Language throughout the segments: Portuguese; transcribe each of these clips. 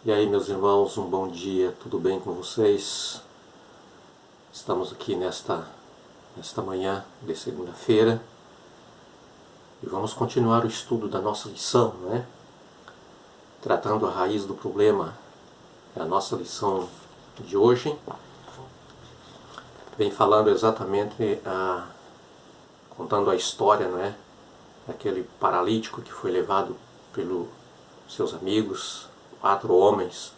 E aí, meus irmãos, um bom dia, tudo bem com vocês? Estamos aqui nesta manhã de segunda-feira e vamos continuar o estudo da nossa lição, né? Tratando a raiz do problema. É a nossa lição de hoje. Vem falando exatamente, contando a história, não é? Daquele paralítico que foi levado pelos seus amigos, 4 homens.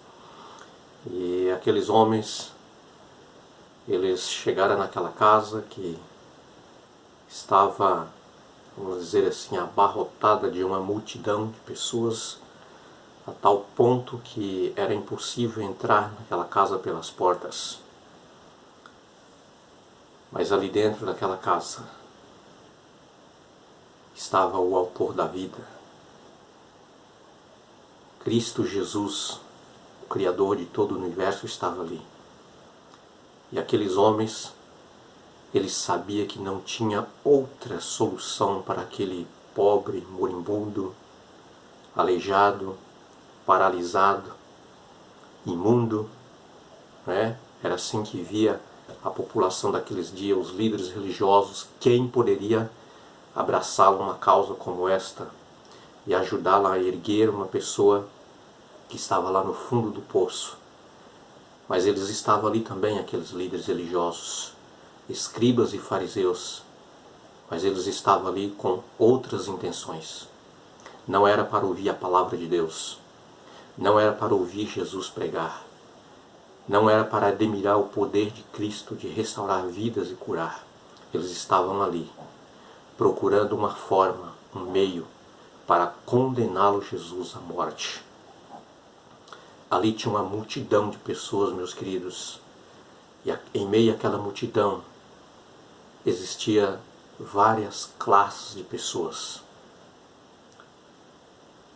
E aqueles homens, eles chegaram naquela casa que estava, vamos dizer assim, abarrotada de uma multidão de pessoas, a tal ponto que era impossível entrar naquela casa pelas portas. Mas ali dentro daquela casa estava o autor da vida, Cristo Jesus, o Criador de todo o universo, estava ali. E aqueles homens, eles sabiam que não tinha outra solução para aquele pobre, moribundo, aleijado, paralisado, imundo, né? Era assim que via a população daqueles dias, os líderes religiosos. Quem poderia abraçá-lo uma causa como esta e ajudá-la a erguer uma pessoa que estava lá no fundo do poço? Mas eles estavam ali também, aqueles líderes religiosos, escribas e fariseus, mas eles estavam ali com outras intenções. Não era para ouvir a palavra de Deus, não era para ouvir Jesus pregar, não era para admirar o poder de Cristo de restaurar vidas e curar. Eles estavam ali, procurando uma forma, um meio, para condená-lo, Jesus, à morte. Ali tinha uma multidão de pessoas, meus queridos, e em meio àquela multidão existia várias classes de pessoas.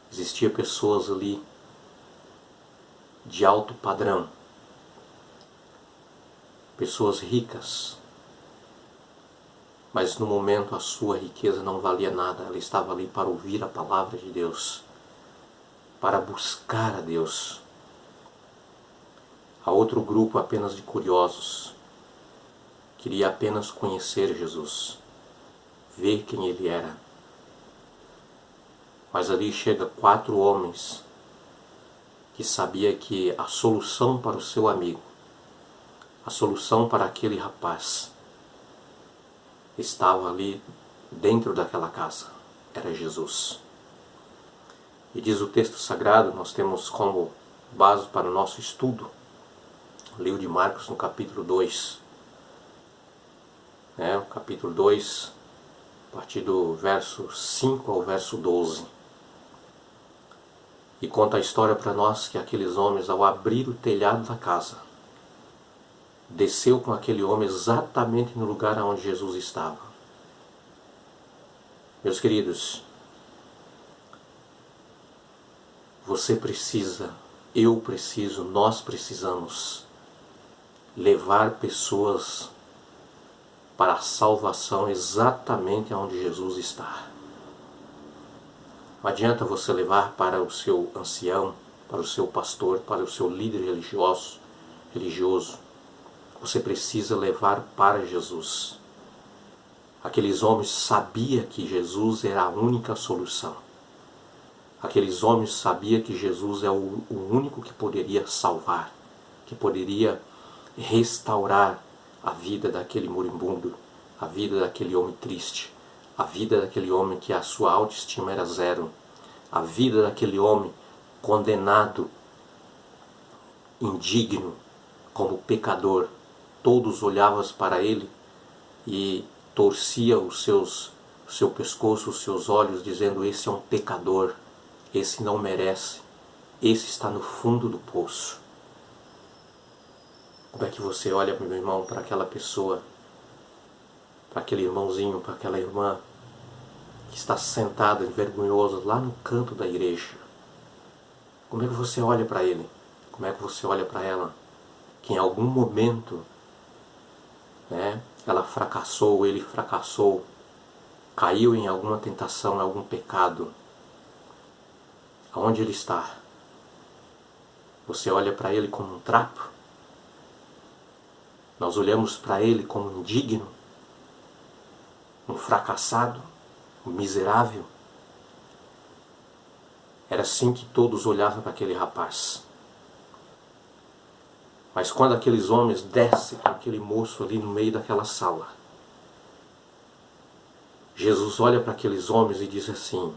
Existia pessoas ali de alto padrão, pessoas ricas, mas no momento a sua riqueza não valia nada. Ela estava ali para ouvir a palavra de Deus, para buscar a Deus. Há outro grupo apenas de curiosos, queria apenas conhecer Jesus, ver quem ele era. Mas ali chega 4 homens que sabia que a solução para o seu amigo, a solução para aquele rapaz, estava ali dentro daquela casa, era Jesus. E diz o texto sagrado, nós temos como base para o nosso estudo, o livro de Marcos no capítulo 2. O capítulo 2, a partir do verso 5 ao verso 12. E conta a história para nós que aqueles homens, ao abrir o telhado da casa, desceu com aquele homem exatamente no lugar onde Jesus estava. Meus queridos, você precisa, eu preciso, nós precisamos levar pessoas para a salvação exatamente onde Jesus está. Não adianta você levar para o seu ancião, para o seu pastor, para o seu líder religioso. Você precisa levar para Jesus. Aqueles homens sabiam que Jesus era a única solução. Aqueles homens sabiam que Jesus é o único que poderia salvar, que poderia restaurar a vida daquele moribundo, a vida daquele homem triste, a vida daquele homem que a sua autoestima era zero, a vida daquele homem condenado, indigno, como pecador. Todos olhavam para ele e torciam o seu pescoço, os seus olhos, dizendo: esse é um pecador, esse não merece, esse está no fundo do poço. Como é que você olha, meu irmão, para aquela pessoa, para aquele irmãozinho, para aquela irmã que está sentada envergonhosa lá no canto da igreja? Como é que você olha para ele? Como é que você olha para ela? Que em algum momento, ela fracassou, ele fracassou, caiu em alguma tentação, em algum pecado. Aonde ele está? Você olha para ele como um trapo? Nós olhamos para ele como um indigno, um fracassado, um miserável? Era assim que todos olhavam para aquele rapaz. Mas quando aqueles homens descem com aquele moço ali no meio daquela sala, Jesus olha para aqueles homens e diz assim: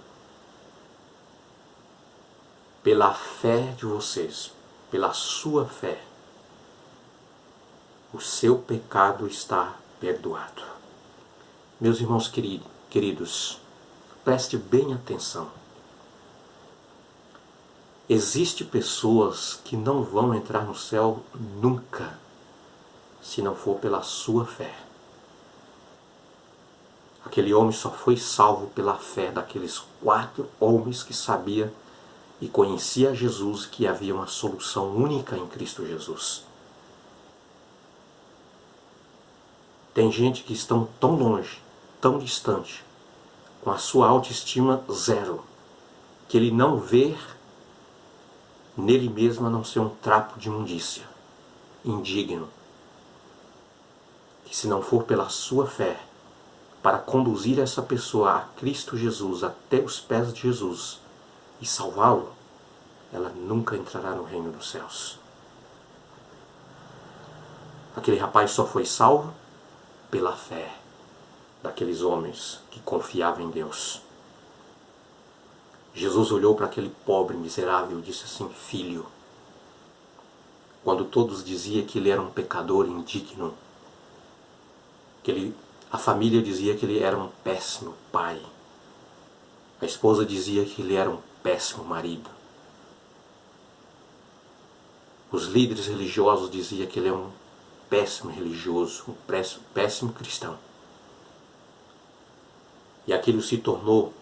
pela fé de vocês, pela sua fé, o seu pecado está perdoado. Meus irmãos queridos, preste bem atenção. Existem pessoas que não vão entrar no céu nunca, se não for pela sua fé. Aquele homem só foi salvo pela fé daqueles 4 homens que sabiam e conhecia Jesus, que havia uma solução única em Cristo Jesus. Tem gente que estão tão longe, tão distante, com a sua autoestima zero, que ele não vê nele mesmo a não ser um trapo de imundícia, indigno. Que se não for pela sua fé, para conduzir essa pessoa a Cristo Jesus, até os pés de Jesus, e salvá-lo, ela nunca entrará no reino dos céus. Aquele rapaz só foi salvo pela fé daqueles homens que confiavam em Deus. Jesus olhou para aquele pobre miserável e disse assim: filho. Quando todos diziam que ele era um pecador indigno, a família dizia que ele era um péssimo pai, a esposa dizia que ele era um péssimo marido, os líderes religiosos diziam que ele é um péssimo religioso, um péssimo cristão. E aquilo se tornou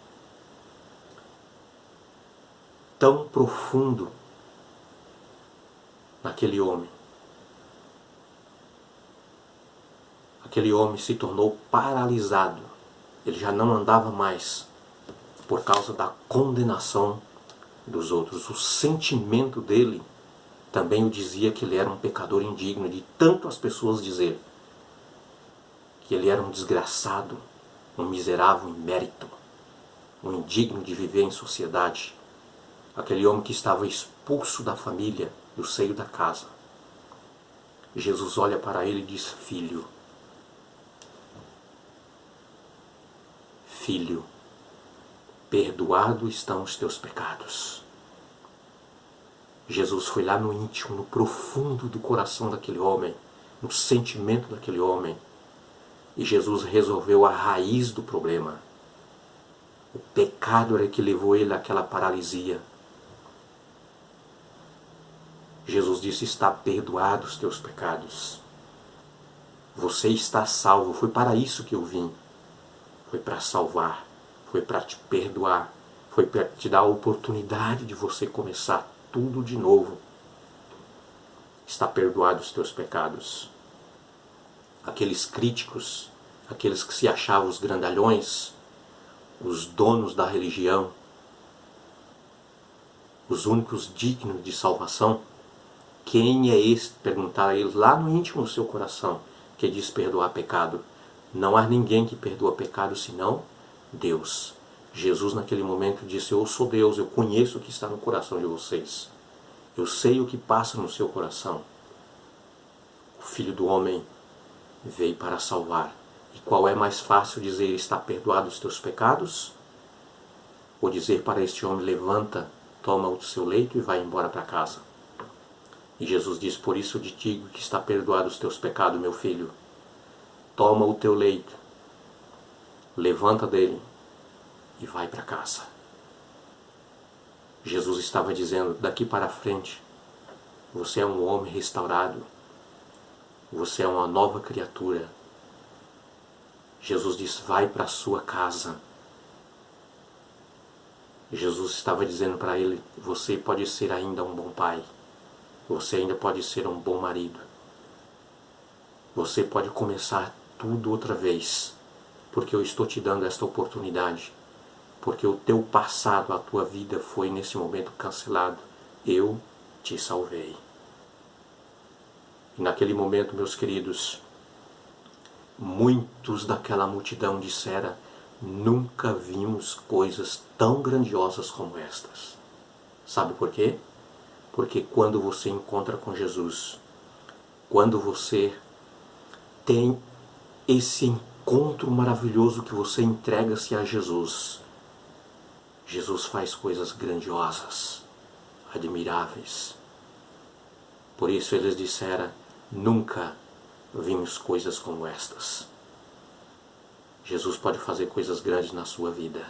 tão profundo naquele homem. Aquele homem se tornou paralisado. Ele já não andava mais por causa da condenação dos outros. O sentimento dele também o dizia que ele era um pecador indigno, de tanto as pessoas dizer que ele era um desgraçado, um miserável imérito, um indigno de viver em sociedade. Aquele homem que estava expulso da família, do seio da casa. Jesus olha para ele e diz: filho, filho, perdoados estão os teus pecados. Jesus foi lá no íntimo, no profundo do coração daquele homem, no sentimento daquele homem, e Jesus resolveu a raiz do problema. O pecado era que levou ele àquela paralisia. Jesus disse: está perdoado os teus pecados. Você está salvo. Foi para isso que eu vim. Foi para salvar. Foi para te perdoar. Foi para te dar a oportunidade de você começar tudo de novo. Está perdoado os teus pecados. Aqueles críticos, aqueles que se achavam os grandalhões, os donos da religião, os únicos dignos de salvação, quem é esse? Perguntar a eles lá no íntimo do seu coração, que diz perdoar pecado. Não há ninguém que perdoa pecado senão Deus. Jesus naquele momento disse: eu sou Deus, eu conheço o que está no coração de vocês. Eu sei o que passa no seu coração. O Filho do Homem veio para salvar. E qual é mais fácil dizer: está perdoado os teus pecados? Ou dizer para este homem: levanta, toma o seu leito e vai embora para casa? E Jesus diz: por isso eu te digo que está perdoado os teus pecados, meu filho. Toma o teu leito, levanta dele e vai para casa. Jesus estava dizendo: daqui para frente, você é um homem restaurado. Você é uma nova criatura. Jesus disse: vai para a sua casa. Jesus estava dizendo para ele: você pode ser ainda um bom pai. Você ainda pode ser um bom marido. Você pode começar tudo outra vez. Porque eu estou te dando esta oportunidade. Porque o teu passado, a tua vida foi nesse momento cancelado. Eu te salvei. E naquele momento, meus queridos, muitos daquela multidão disseram: nunca vimos coisas tão grandiosas como estas. Sabe por quê? Porque quando você encontra com Jesus, quando você tem esse encontro maravilhoso que você entrega-se a Jesus, Jesus faz coisas grandiosas, admiráveis. Por isso eles disseram: nunca vimos coisas como estas. Jesus pode fazer coisas grandes na sua vida.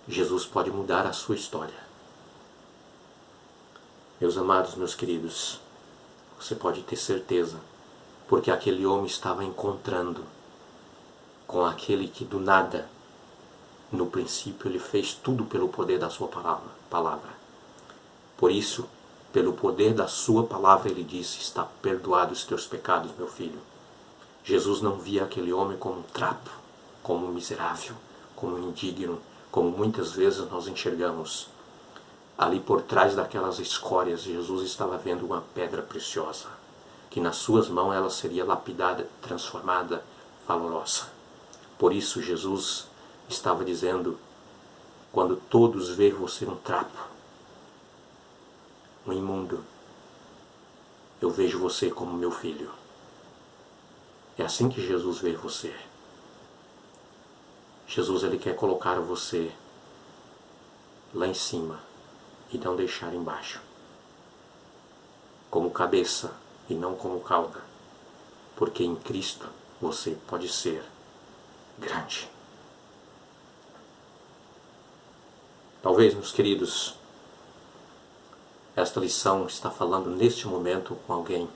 Jesus pode mudar a sua história. Meus amados, meus queridos, você pode ter certeza, porque aquele homem estava encontrando com aquele que do nada, no princípio, ele fez tudo pelo poder da sua palavra. Por isso, pelo poder da sua palavra, ele disse: está perdoado os teus pecados, meu filho. Jesus não via aquele homem como um trapo, como um miserável, como um indigno, como muitas vezes nós enxergamos. Ali por trás daquelas escórias, Jesus estava vendo uma pedra preciosa, que nas suas mãos ela seria lapidada, transformada, valorosa. Por isso Jesus estava dizendo: quando todos veem você um trapo, um imundo, eu vejo você como meu filho. É assim que Jesus vê você. Jesus, ele quer colocar você lá em cima e não deixar embaixo, como cabeça e não como cauda, porque em Cristo você pode ser grande. Talvez, meus queridos, esta lição está falando neste momento com alguém.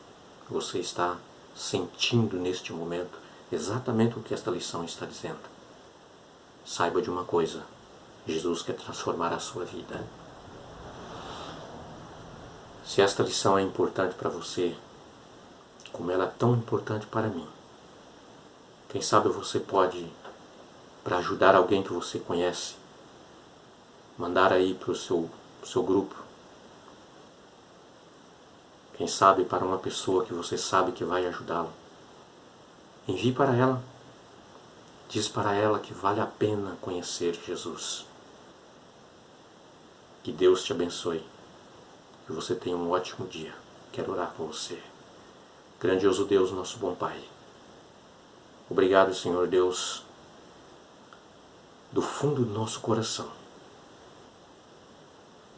Você está sentindo neste momento exatamente o que esta lição está dizendo. Saiba de uma coisa: Jesus quer transformar a sua vida. Se esta lição é importante para você, como ela é tão importante para mim, quem sabe você pode, para ajudar alguém que você conhece, mandar aí para o seu grupo. Quem sabe para uma pessoa que você sabe que vai ajudá-lo. Envie para ela. Diz para ela que vale a pena conhecer Jesus. Que Deus te abençoe. Que você tenha um ótimo dia. Quero orar por você. Grandioso Deus, nosso bom Pai. Obrigado, Senhor Deus, do fundo do nosso coração,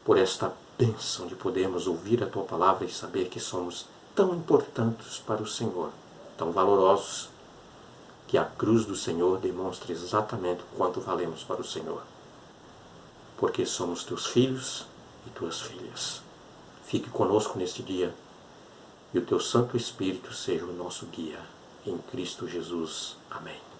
por esta bênção de podermos ouvir a Tua Palavra e saber que somos tão importantes para o Senhor, tão valorosos, que a cruz do Senhor demonstra exatamente o quanto valemos para o Senhor. Porque somos Teus filhos e Tuas filhas. Fique conosco neste dia e o Teu Santo Espírito seja o nosso guia. Em Cristo Jesus. Amém.